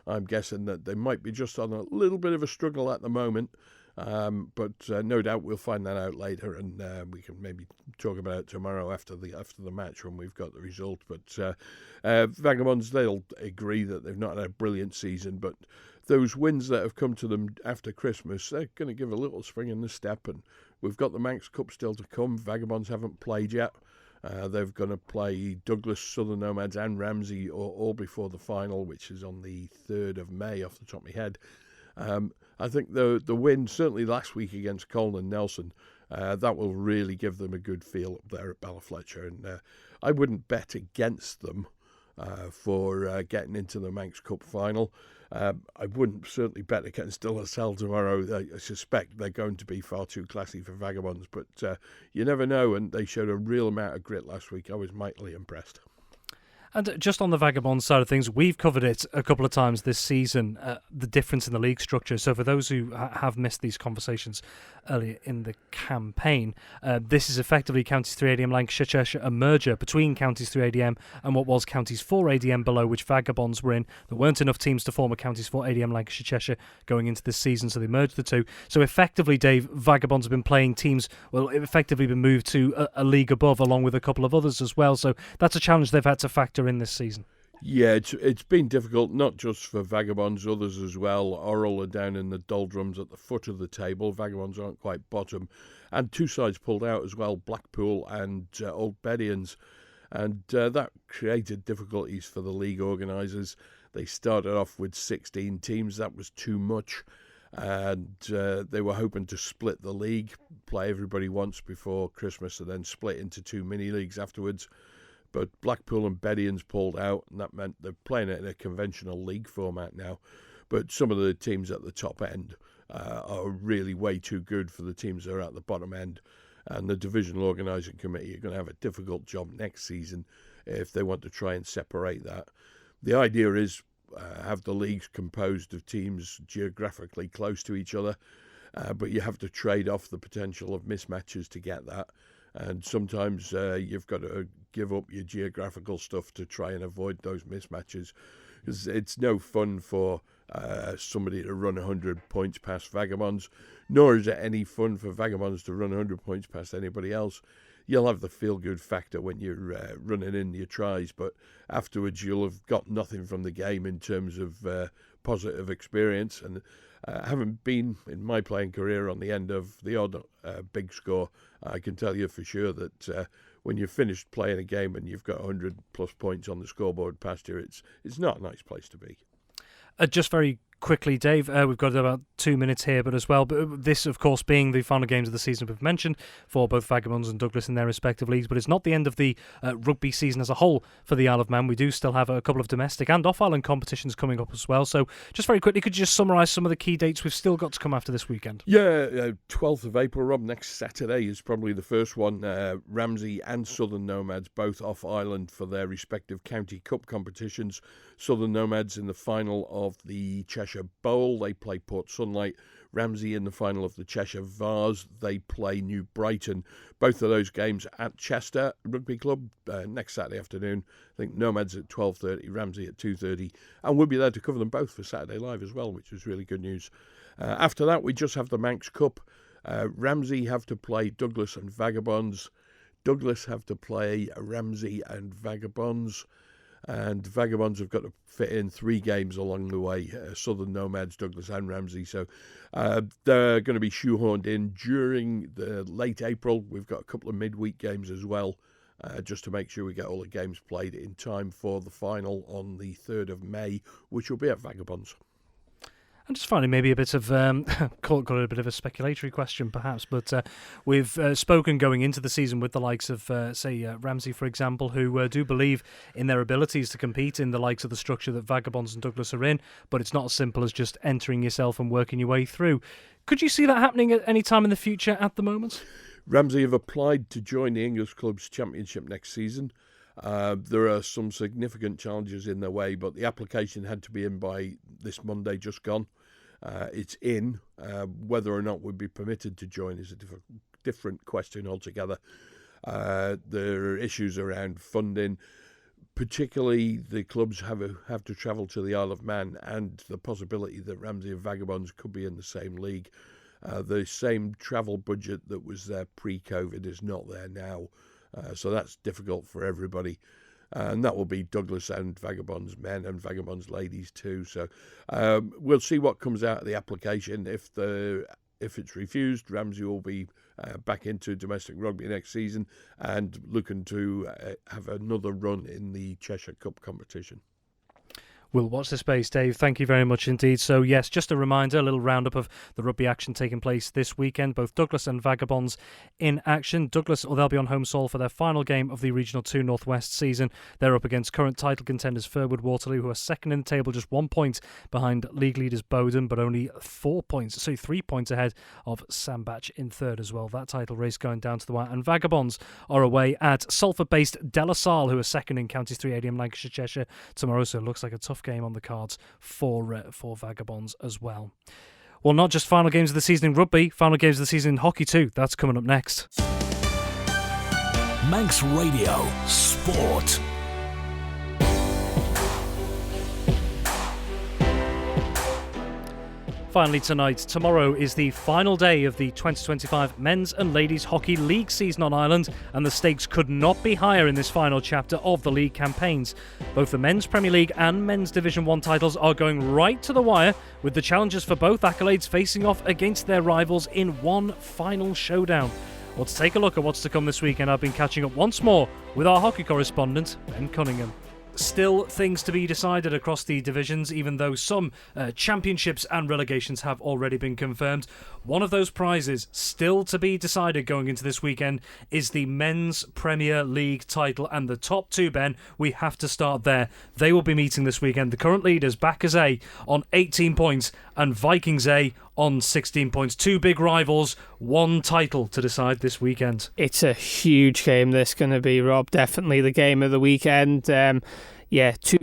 I'm guessing that they might be just on a little bit of a struggle at the moment. But no doubt we'll find that out later, and we can maybe talk about it tomorrow after the match when we've got the result. But Vagabonds, they'll agree that they've not had a brilliant season, but those wins that have come to them after Christmas, they're going to give a little spring in the step, and we've got the Manx Cup still to come. Vagabonds haven't played yet. They're going to play Douglas, Southern Nomads and Ramsey all before the final, which is on the 3rd of May off the top of my head. I think the win, certainly last week against Colne and Nelson, that will really give them a good feel up there at Ballafletcher. And I wouldn't bet against them for getting into the Manx Cup final. I wouldn't certainly bet against De La Salle tomorrow. I suspect they're going to be far too classy for Vagabonds, but you never know, and they showed a real amount of grit last week. I was mightily impressed. And just on the Vagabond side of things, we've covered it a couple of times this season, the difference in the league structure. So for those who have missed these conversations earlier in the campaign, this is effectively Counties 3 ADM Lancashire Cheshire, a merger between Counties 3 ADM and what was Counties 4 ADM below, which Vagabonds were in. There weren't enough teams to form a Counties 4 ADM Lancashire Cheshire going into this season, so they merged the two. So effectively, Dave, Vagabonds have been playing teams, well, effectively been moved to a league above along with a couple of others as well. So that's a challenge they've had to factor in this season. Yeah, it's been difficult, not just for Vagabonds, others as well. Orrell are down in the doldrums at the foot of the table. Vagabonds aren't quite bottom. And two sides pulled out as well, Blackpool and Old Bedians. And that created difficulties for the league organisers. They started off with 16 teams. That was too much. And they were hoping to split the league, play everybody once before Christmas, and then split into two mini-leagues afterwards. But Blackpool and Bedians pulled out, and that meant they're playing it in a conventional league format now. But some of the teams at the top end are really way too good for the teams that are at the bottom end. And the Divisional Organising Committee are going to have a difficult job next season if they want to try and separate that. The idea is have the leagues composed of teams geographically close to each other, but you have to trade off the potential of mismatches to get that. And sometimes you've got to give up your geographical stuff to try and avoid those mismatches, because it's no fun for somebody to run 100 points past Vagabonds, nor is it any fun for Vagabonds to run 100 points past anybody else. You'll have the feel-good factor when you're running in your tries, but afterwards you'll have got nothing from the game in terms of positive experience. And having been in my playing career on the end of the odd big score, I can tell you for sure that when you've finished playing a game and you've got 100 plus points on the scoreboard past you, it's not a nice place to be. Just very quickly, Dave, we've got about 2 minutes here, but as well, but this, of course, being the final games of the season we've mentioned for both Vagabonds and Douglas in their respective leagues, but it's not the end of the rugby season as a whole for the Isle of Man. We do still have a couple of domestic and off-island competitions coming up as well. So just very quickly, could you just summarise some of the key dates we've still got to come after this weekend? Yeah, 12th of April, Rob, next Saturday is probably the first one. Ramsey and Southern Nomads both off-island for their respective county cup competitions. Southern Nomads in the final of the Cheshire Bowl, they play Port Sunlight. Ramsey in the final of the Cheshire Vars, they play New Brighton. Both of those games at Chester Rugby Club next Saturday afternoon. I think Nomads at 12:30, Ramsey at 2:30, and we'll be there to cover them both for Saturday Live as well, which is really good news. After that, we just have the Manx Cup. Ramsey have to play Douglas and Vagabonds. Douglas have to play Ramsey and Vagabonds. and Vagabonds have got to fit in 3 games along the way, Southern Nomads, Douglas and Ramsey. So they're going to be shoehorned in during the late April. We've got a couple of midweek games as well, just to make sure we get all the games played in time for the final on the 3rd of May, which will be at Vagabonds. I'm just finding maybe a bit of, call it a bit of a speculatory question perhaps, but we've spoken going into the season with the likes of, Ramsey, for example, who do believe in their abilities to compete in the likes of the structure that Vagabonds and Douglas are in, but it's not as simple as just entering yourself and working your way through. Could you see that happening at any time in the future at the moment? Ramsey have applied to join the English Clubs Championship next season. There are some significant challenges in their way, but the application had to be in by this Monday just gone. It's in. Whether or not we'd be permitted to join is a different question altogether. There are issues around funding, particularly the clubs have to travel to the Isle of Man, and the possibility that Ramsey and Vagabonds could be in the same league. The same travel budget that was there pre-COVID is not there now, so that's difficult for everybody. And that will be Douglas and Vagabonds men and Vagabonds ladies too. So we'll see what comes out of the application. If it's refused, Ramsey will be back into domestic rugby next season and looking to have another run in the Cheshire Cup competition. We'll watch the space, Dave. Thank you very much indeed. So, yes, just a reminder, a little roundup of the rugby action taking place this weekend. Both Douglas and Vagabonds in action. Douglas, they'll be on home soil for their final game of the Regional 2 North West season. They're up against current title contenders Furwood Waterloo, who are second in the table, just 1 point behind league leaders Bowden, but only 3 points ahead of Sandbach in third as well. That title race going down to the wire. And Vagabonds are away at Salford-based De La Salle, who are second in Counties 3 ADM Lancashire Cheshire tomorrow. So it looks like a tough game on the cards for Vagabonds as well. Well, not just final games of the season in rugby, final games of the season in hockey too. That's coming up next. Manx Radio Sport. Finally tonight, tomorrow is the final day of the 2025 Men's and Ladies Hockey League season on Ireland, and the stakes could not be higher in this final chapter of the league campaigns. Both the Men's Premier League and Men's Division 1 titles are going right to the wire, with the challengers for both accolades facing off against their rivals in one final showdown. Well, to take a look at what's to come this weekend, I've been catching up once more with our hockey correspondent, Ben Cunningham. Still things to be decided across the divisions, even though some championships and relegations have already been confirmed. One of those prizes still to be decided going into this weekend is the Men's Premier League title, and the top two, Ben, we have to start there. They will be meeting this weekend. The current leaders, Backers A on 18 points and Vikings A on 16 points. Two big rivals, one title to decide this weekend. It's a huge game this going to be, Rob. Definitely the game of the weekend. 2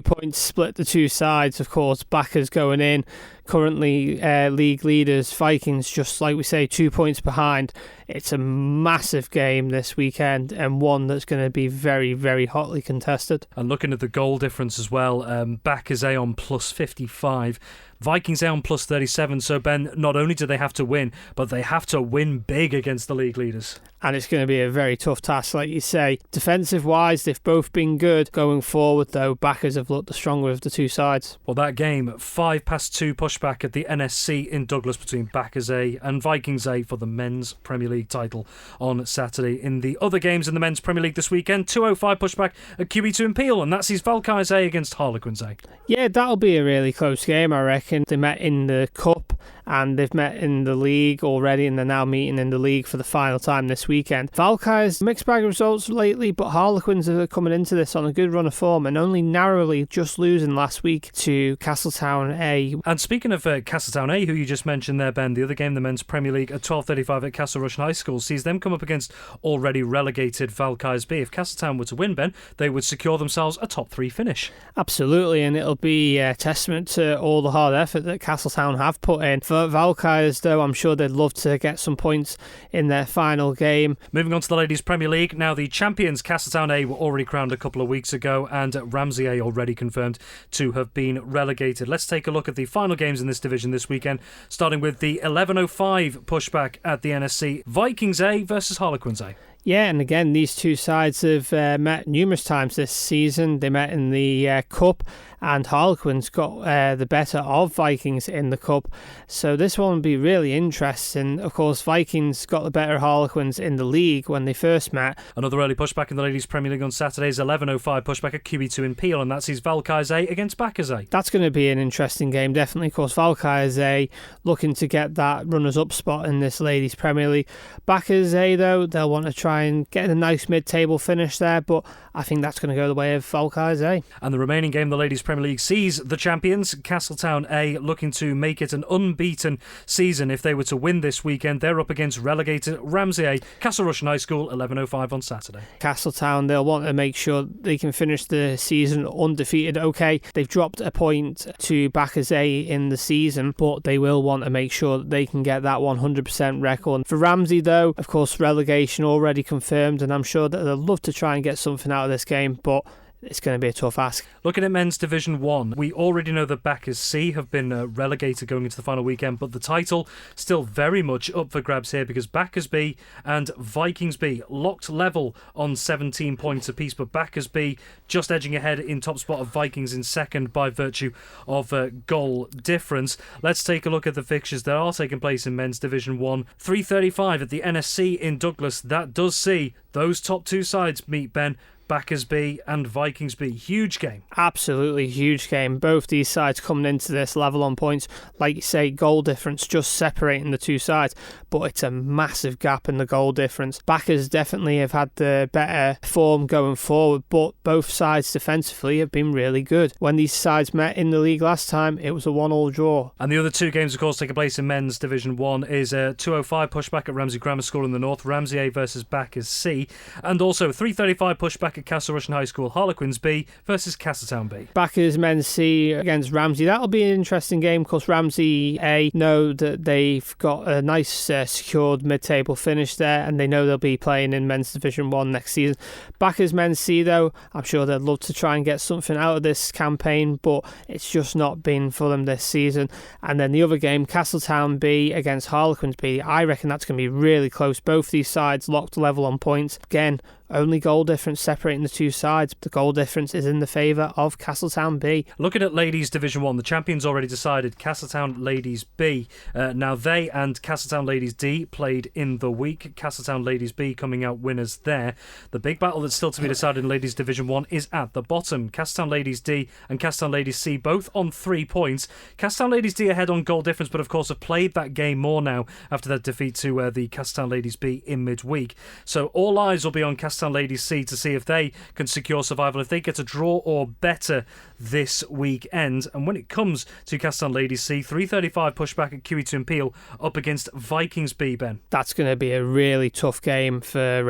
points split the two sides. Of course, Backers going in. Currently league leaders, Vikings, just like we say, 2 points behind. It's a massive game this weekend, and one that's going to be very, very hotly contested. And looking at the goal difference as well, Backers A on plus 55, Vikings A on plus 37. So, Ben, not only do they have to win, but they have to win big against the league leaders. And it's going to be a very tough task, like you say. Defensive-wise, they've both been good. Going forward, though, Backers have looked the stronger of the two sides. Well, that game, 2 pushback at the NSC in Douglas between Backers A and Vikings A for the Men's Premier League title on Saturday. In the other games in the Men's Premier League this weekend, 205 pushback at QB2 in Peel, and that sees Valkyries A against Harlequins A. Yeah, that'll be a really close game, I reckon. They met in the Cup and they've met in the league already, and they're now meeting in the league for the final time this weekend. Valkyries, mixed bag of results lately, but Harlequins are coming into this on a good run of form and only narrowly just losing last week to Castletown A. And speaking of Castletown A, who you just mentioned there, Ben, the other game, the Men's Premier League at 12:35 at Castle Rushen High School, sees them come up against already relegated Valkyries B. If Castletown were to win, Ben, they would secure themselves a top 3 finish. Absolutely, and it'll be a testament to all the hard effort that Castletown have put in. For Valkyries, though, I'm sure they'd love to get some points in their final game. Moving on to the Ladies Premier League. Now, the champions, Castletown A, were already crowned a couple of weeks ago, and Ramsey A already confirmed to have been relegated. Let's take a look at the final games in this division this weekend, starting with the 11:05 pushback at the NSC. Vikings A versus Harlequins A. Yeah, and again, these two sides have met numerous times this season. They met in the Cup, and Harlequins got the better of Vikings in the Cup. So this one will be really interesting. Of course, Vikings got the better of Harlequins in the league when they first met. Another early pushback in the Ladies Premier League on Saturday's 11:05 pushback at QE2 in Peel, and that sees Valkyrie against Backers. That's going to be an interesting game, definitely. Of course, Valkyrie looking to get that runners-up spot in this Ladies Premier League. Backers, though, they'll want to try and get a nice mid-table finish there, but I think that's going to go the way of Valkyrie. And the remaining game, the Ladies Premier League, sees the champions, Castletown A, looking to make it an unbeaten season. If they were to win this weekend, they're up against relegated Ramsey A, Castle Rushen High School, 11:05 on Saturday. Castletown, they'll want to make sure they can finish the season undefeated. Okay, they've dropped a point to Backers A in the season, but they will want to make sure that they can get that 100% record. For Ramsey, though, of course, relegation already confirmed, and I'm sure that they'll love to try and get something out of this game, but it's going to be a tough ask. Looking at men's Division 1, we already know that Backers C have been relegated going into the final weekend, but the title still very much up for grabs here because Backers B and Vikings B locked level on 17 points apiece, but Backers B just edging ahead in top spot of Vikings in second by virtue of goal difference. Let's take a look at the fixtures that are taking place in men's Division 1. 3:35 at the NSC in Douglas. That does see those top two sides meet, Ben. Backers B and Vikings B. Huge game. Absolutely huge game. Both these sides coming into this level on points. Like you say, goal difference just separating the two sides, but it's a massive gap in the goal difference. Backers definitely have had the better form going forward, but both sides defensively have been really good. When these sides met in the league last time, it was a 1-1 draw. And the other two games, of course, taking place in men's Division 1 is a 2:05 pushback at Ramsey Grammar School in the north, Ramsey A versus Backers C, and also 3:35 pushback at Castle Rushen High School, Harlequins B versus Castletown B. Backers men's C against Ramsey. That'll be an interesting game because Ramsey A know that they've got a nice secured mid-table finish there, and they know they'll be playing in men's Division 1 next season. Backers men's C, though, I'm sure they'd love to try and get something out of this campaign, but it's just not been for them this season. And then the other game, Castletown B against Harlequins B, I reckon that's going to be really close. Both these sides locked level on points. Again, only goal difference separating the two sides. The goal difference is in the favour of Castletown B. Looking at Ladies Division 1, the champions already decided, Castletown Ladies B. Now they and Castletown Ladies D played in the week. Castletown Ladies B coming out winners there. The big battle that's still to be decided in Ladies Division 1 is at the bottom. Castletown Ladies D and Castletown Ladies C both on 3 points. Castletown Ladies D ahead on goal difference, but of course have played that game more now after that defeat to the Castletown Ladies B in midweek. So all eyes will be on Castletown Ladies C to see if they can secure survival, if they get a draw or better this weekend. And when it comes to Castletown Ladies C, 3:35 pushback at QE2 and Peel up against Vikings B, Ben. That's going to be a really tough game for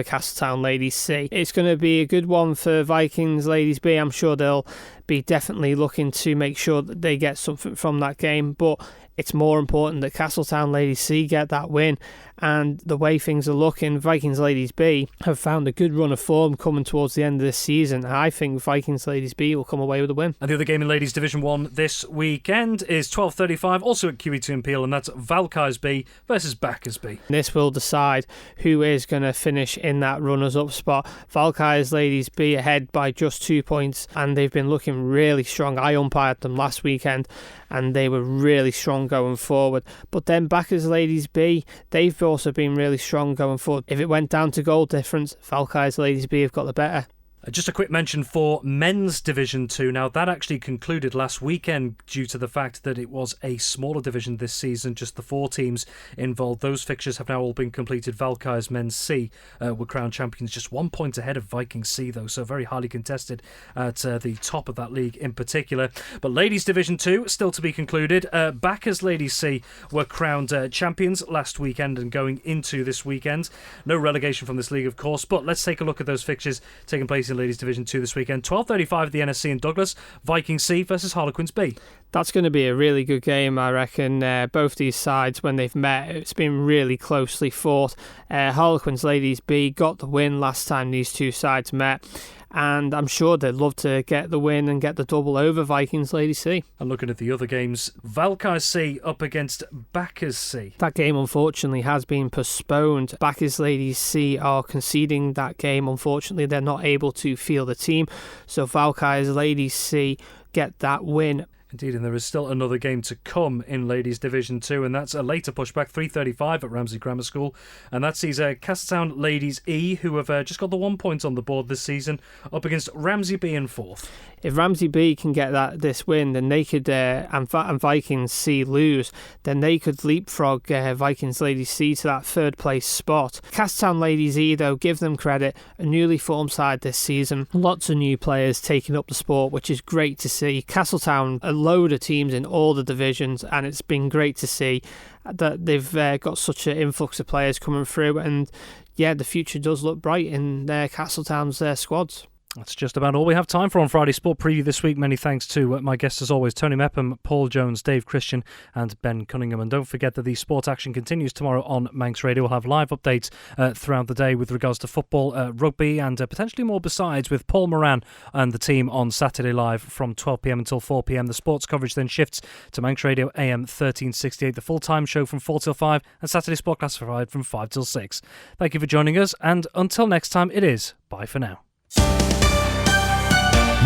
Castletown Ladies C. It's going to be a good one for Vikings Ladies B. I'm sure they'll be definitely looking to make sure that they get something from that game, but it's more important that Castletown Ladies C get that win. And the way things are looking, Vikings Ladies B have found a good run of form coming towards the end of this season. I think Vikings Ladies B will come away with a win. And the other game in Ladies Division 1 this weekend is 12:35, also at QE2 and Peel, and that's Valkyries B versus Backers B. This will decide who is going to finish in that runners-up spot. Valkyries Ladies B ahead by just 2 points, and they've been looking really strong. I umpired them last weekend, and they were really strong going forward. But then Backers Ladies B, they've also been really strong going forward. If it went down to goal difference, Valkyries Ladies B have got the better. Just a quick mention for men's Division 2. Now, that actually concluded last weekend due to the fact that it was a smaller division this season, just the 4 teams involved. Those fixtures have now all been completed. Valkyries men's C were crowned champions, just 1 point ahead of Vikings C, though, so very highly contested at the top of that league in particular. But ladies Division 2, still to be concluded. Backers Ladies C were crowned champions last weekend and going into this weekend. No relegation from this league, of course, but let's take a look at those fixtures taking place in Ladies Division 2 this weekend. 12:35 at the NSC in Douglas, Vikings C versus Harlequins B. That's going to be a really good game, I reckon. Both these sides, when they've met, it's been really closely fought. Harlequins Ladies B got the win last time these two sides met, and I'm sure they'd love to get the win and get the double over Vikings Lady C. And looking at the other games, Valkai C up against Backers C. That game unfortunately has been postponed. Backers Ladies C are conceding that game. Unfortunately, they're not able to field the team, so Valkai's Ladies C get that win. Indeed, and there is still another game to come in Ladies Division 2, and that's a later pushback, 3:35 at Ramsey Grammar School, and that sees Castletown Ladies E, who have just got the 1 point on the board this season, up against Ramsey B in fourth. If Ramsey B can get this win, then they could, and Vikings C lose, then they could leapfrog Vikings Ladies C to that third place spot. Castletown Ladies E, though, give them credit, a newly formed side this season. Lots of new players taking up the sport, which is great to see. Castletown, a load of teams in all the divisions, and it's been great to see that they've got such an influx of players coming through, and yeah, the future does look bright in Castletown's squads. That's just about all we have time for on Friday Sport Preview this week. Many thanks to my guests as always, Tony Mepham, Paul Jones, Dave Christian and Ben Cunningham. And don't forget that the sport action continues tomorrow on Manx Radio. We'll have live updates throughout the day with regards to football, rugby and potentially more besides, with Paul Moran and the team on Saturday live from 12pm until 4pm. The sports coverage then shifts to Manx Radio AM 1368, the full-time show from 4 till 5 and Saturday Sport Classified from 5 till 6. Thank you for joining us, and until next time, it is bye for now.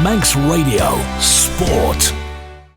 Manx Radio Sport.